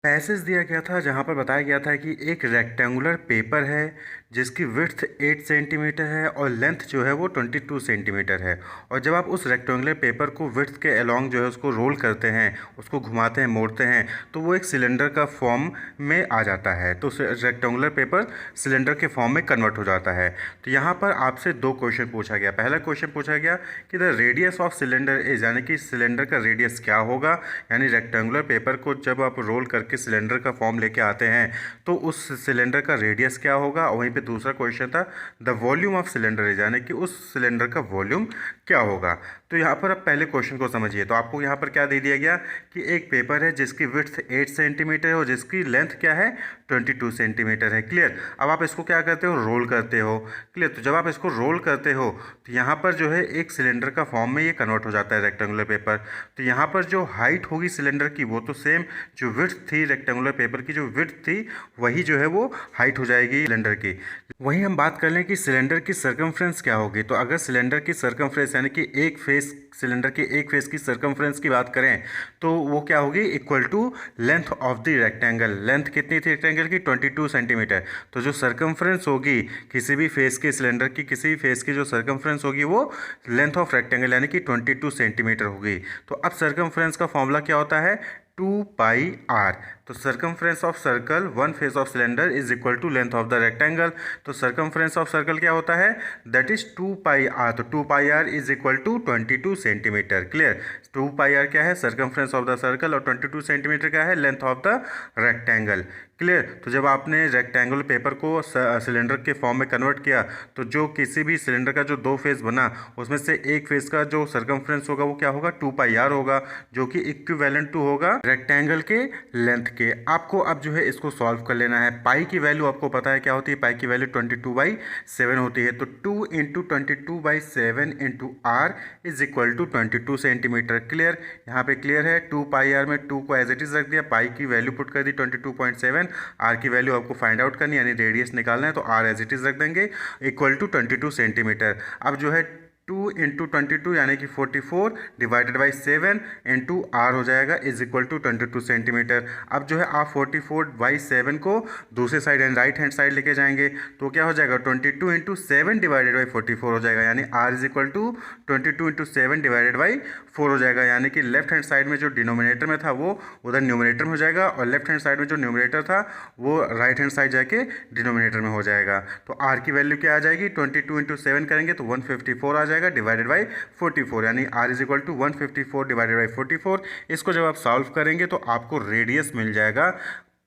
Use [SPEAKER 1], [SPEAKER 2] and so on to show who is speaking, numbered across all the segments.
[SPEAKER 1] Passage दिया गया था जहाँ पर बताया गया था कि एक रेक्टेंगुलर पेपर है जिसकी विड्थ 8 सेंटीमीटर है और लेंथ जो है वो 22 सेंटीमीटर है। और जब आप उस रेक्टेंगुलर पेपर को विड्थ के अलोंग जो है उसको रोल करते हैं, उसको घुमाते हैं, मोड़ते हैं, तो वो एक सिलेंडर का फॉर्म में आ जाता है। तो रेक्टेंगुलर पेपर सिलेंडर के फॉर्म में कन्वर्ट हो जाता है। तो यहाँ पर आपसे दो क्वेश्चन पूछा गया। पहला क्वेश्चन पूछा गया कि the radius of cylinder is, यानी कि सिलेंडर का रेडियस क्या होगा। यानी रेक्टेंगुलर पेपर को जब आप रोल करके सिलेंडर का फॉर्म लेके आते हैं तो उस सिलेंडर का रेडियस क्या होगा। और वहीं पे दूसरा क्वेश्चन था the volume of cylinder is, यानी कि उस सिलेंडर का वॉल्यूम क्या होगा। तो यहाँ पर आप पहले क्वेश्चन को समझिए। तो आपको यहाँ पर क्या दे दिया गया कि एक पेपर है जिसकी विड्थ 8 सेंटीमीटर है और जिसकी लेंथ क्या है 22 सेंटीमीटर है। क्लियर। अब आप इसको क्या करते हो, रोल करते हो। क्लियर। तो जब आप इसको रोल करते हो तो यहाँ पर जो है एक सिलेंडर का फॉर्म में ये कन्वर्ट हो जाता है रेक्टेंगुलर पेपर। तो यहाँ पर जो हाइट होगी सिलेंडर की वो तो सेम, जो विड्थ थी रेक्टेंगुलर पेपर की, जो विड्थ थी वही जो है वो हाइट हो जाएगी सिलेंडर की। वहीं हम बात कर लें कि सिलेंडर की सर्कमफ्रेंस क्या होगी। तो अगर सिलेंडर की सर्कमफ्रेंस यानी कि एक फेस, सिलेंडर के एक फेस की सर्कमफ्रेंस की बात करें तो वो क्या होगी, equal to length of the rectangle. Length कितनी थी रेक्टेंगल की, 22 सेंटीमीटर। तो जो सर्कमफ्रेंस होगी किसी भी फेस के, सिलेंडर की किसी भी फेस की जो सर्कमफ्रेंस होगी वो लेंथ ऑफ रेक्टेंगल यानी कि 22 सेंटीमीटर होगी। तो अब सर्कमफ्रेंस का फॉर्मूला क्या होता है, 2πr। तो circumference of circle one face of cylinder is equal to length of the rectangle. तो सर्कमफ्रेंस ऑफ सर्कल क्या होता है, दैट इज 2πr। तो 2πr is equal to 22 centimetre. Clear. 2πr क्या है, सर्कमफ्रेंस ऑफ द सर्कल, और 22 centimetre क्या है, length of the rectangle. Clear. तो जब आपने रेक्टेंगुलर पेपर को सिलेंडर के फॉर्म में कन्वर्ट किया तो जो किसी भी सिलेंडर का जो दो फेस बना उसमें से एक फेस का जो सर्कमफ्रेंस होगा वो क्या होगा, 2πr होगा, जो कि इक्विवेलेंट टू होगा रेक्टेंगल के लेंथ के। आपको अब जो है इसको सॉल्व कर लेना है। पाई की वैल्यू आपको पता है क्या होती है, पाई की वैल्यू 22/7 होती है। तो 2 into 22/7 into r is equal to 22 centimetre. Clear. यहाँ पे क्लियर है, 2πr में 2 को एज इट इज रख दिया, पाई की वैल्यू पुट कर दी 22.7, आर की वैल्यू आपको फाइंड आउट करनी यानी रेडियस निकालना है, तो आर एज इट इज रख देंगे इक्वल टू 22 सेंटीमीटर। अब जो है 2 इंटू 22 यानी कि 44 डिवाइडेड बाई 7 इंटू आर हो जाएगा इज इक्वल टू 22 सेंटीमीटर। अब जो है आप 44/7 को दूसरे side and right hand side लेके जाएंगे तो क्या हो जाएगा, 22 इंटू 7 डिवाइडेड बाई 44 हो जाएगा, यानी r is equal to 22 into 7 divided by 4 हो जाएगा। यानी कि लेफ्ट हैंड साइड में जो डिनोमिनेटर में था वो उधर न्यूमरेटर में हो जाएगा और लेफ्ट हैंड साइड में जो न्यूमरेटर था वो राइट हैंड साइड जाके डिनोमिनेटर में हो जाएगा। तो आर की वैल्यू क्या आ जाएगी, 22 इंटू 7 करेंगे तो 154 आ जाएगा डिवाइडेड बाई 44, यानी r is equal to 154 divided by 44। इसको जब आप सॉल्व करेंगे तो आपको रेडियस मिल जाएगा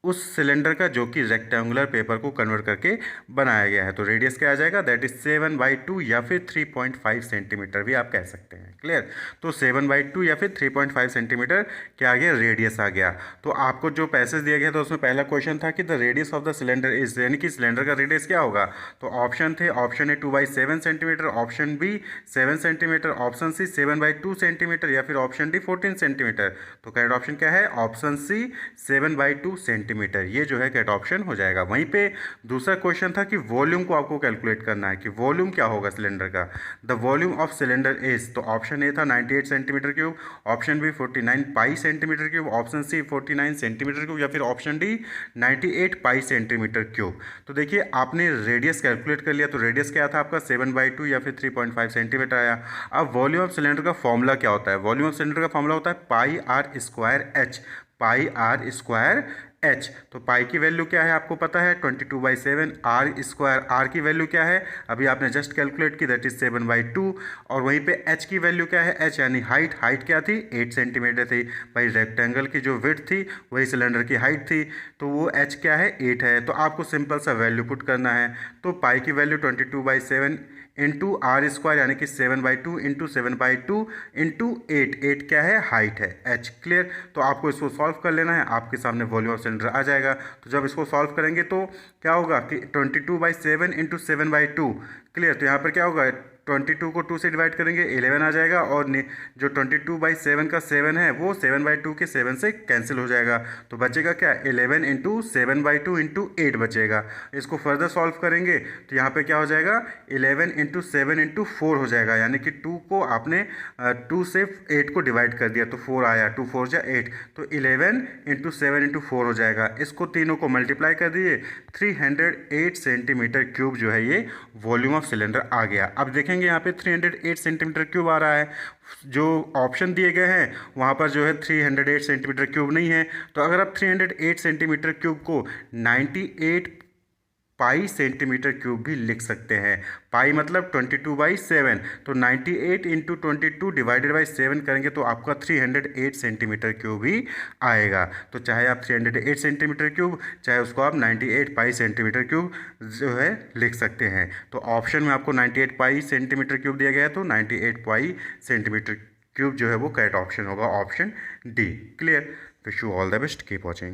[SPEAKER 1] उस सिलेंडर का जो कि रेक्टेंगुलर पेपर को कन्वर्ट करके बनाया गया है। तो रेडियस क्या आ जाएगा, दैट इज 7/2 या फिर 3.5 सेंटीमीटर भी आप कह सकते हैं। क्लियर। तो 7/2 या फिर 3.5 सेंटीमीटर क्या आ गया, रेडियस आ गया। तो आपको जो पैसेज दिया गया था उसमें पहला क्वेश्चन था कि the radius of the cylinder is, यानी कि सिलेंडर का रेडियस क्या होगा। तो ऑप्शन थे, option A 2/7 centimetre, option B 7 centimetre, option C 7/2 centimetre या फिर ऑप्शन डी 14 सेंटीमीटर। तो करेक्ट ऑप्शन क्या है, ऑप्शन सी 7/2 सेंटीमीटर। ये जो है करेक्ट ऑप्शन हो जाएगा। वहीं पे दूसरा क्वेश्चन था कि वॉल्यूम को आपको कैलकुलेट करना है कि वॉल्यूम क्या होगा सिलेंडर का। The volume of cylinder is, तो ऑप्शन ए था 98 centimetre cube, option B 49 pi centimetre cube, option C 49 centimetre cube या फिर option D 98 pi centimetre cube. तो देखिए आपने रेडियस कैलकुलेट कर लिया, तो रेडियस क्या था आपका 7/2 या फिर 3.5 सेंटीमीटर आया। अब वॉल्यूम ऑफ सिलेंडर का फॉर्मूला क्या होता है, वॉल्यूम ऑफ सिलेंडर का फॉर्मूला होता है pi R square H, pi R square H. तो पाई की वैल्यू क्या है आपको पता है 22/7, आर स्क्वायर, आर की वैल्यू क्या है अभी आपने जस्ट कैलकुलेट की, दैट इज 7/2। और वहीं पे एच की वैल्यू क्या है, एच यानी हाइट, हाइट क्या थी 8 सेंटीमीटर थी। भाई रेक्टेंगल की जो विड्थ थी वही सिलेंडर की हाइट थी, तो वो एच क्या है 8 है। तो आपको सिंपल सा वैल्यू पुट करना है। तो पाई की वैल्यू 22/7 इंटू आर स्क्वायर यानी कि 7/2 इंटू 7/2 इंटू 8, 8 क्या है हाइट है एच। क्लियर। तो आपको इसको सॉल्व कर लेना है, आपके सामने वॉल्यूम ऑफ सिलेंडर आ जाएगा। तो जब इसको सॉल्व करेंगे तो क्या होगा कि 22/7 इंटू 7/2। क्लियर। तो यहाँ पर क्या होगा 22 को 2 से डिवाइड करेंगे 11 आ जाएगा, और जो 22/7 का 7 है वो 7/2 के 7 से कैंसिल हो जाएगा। तो बचेगा क्या, 11 इंटू 7/2 इंटू 8 बचेगा। इसको फर्दर सॉल्व करेंगे तो यहाँ पे क्या हो जाएगा, 11 इंटू 7 इंटू 4 हो जाएगा, यानी कि 2 को आपने 2 से 8 को डिवाइड कर दिया तो 4 आया, 2 4 जा 8, तो 11 इंटू 7 इंटू 4 हो जाएगा। इसको तीनों को मल्टीप्लाई कर दिए, 308 सेंटीमीटर क्यूब जो है ये वॉल्यूम ऑफ सिलेंडर आ गया। अब देखेंगे यहाँ पे 308 सेंटीमीटर क्यूब आ रहा है, जो ऑप्शन दिए गए हैं वहाँ पर जो है 308 सेंटीमीटर क्यूब नहीं है। तो अगर आप 308 सेंटीमीटर क्यूब को 98 पाई सेंटीमीटर क्यूब भी लिख सकते हैं। पाई मतलब 22/7, तो 98 इंटू 22 डिवाइडेड बाई 7 करेंगे तो आपका 308 सेंटीमीटर क्यूब ही आएगा। तो चाहे आप 308 सेंटीमीटर क्यूब, चाहे उसको आप 98 पाई सेंटीमीटर क्यूब जो है लिख सकते हैं। तो ऑप्शन में आपको 98 पाई सेंटीमीटर क्यूब दिया गया है, तो 98 पाई सेंटीमीटर क्यूब जो है वो करेक्ट ऑप्शन होगा, option D. Clear? Wish you all the best, keep watching.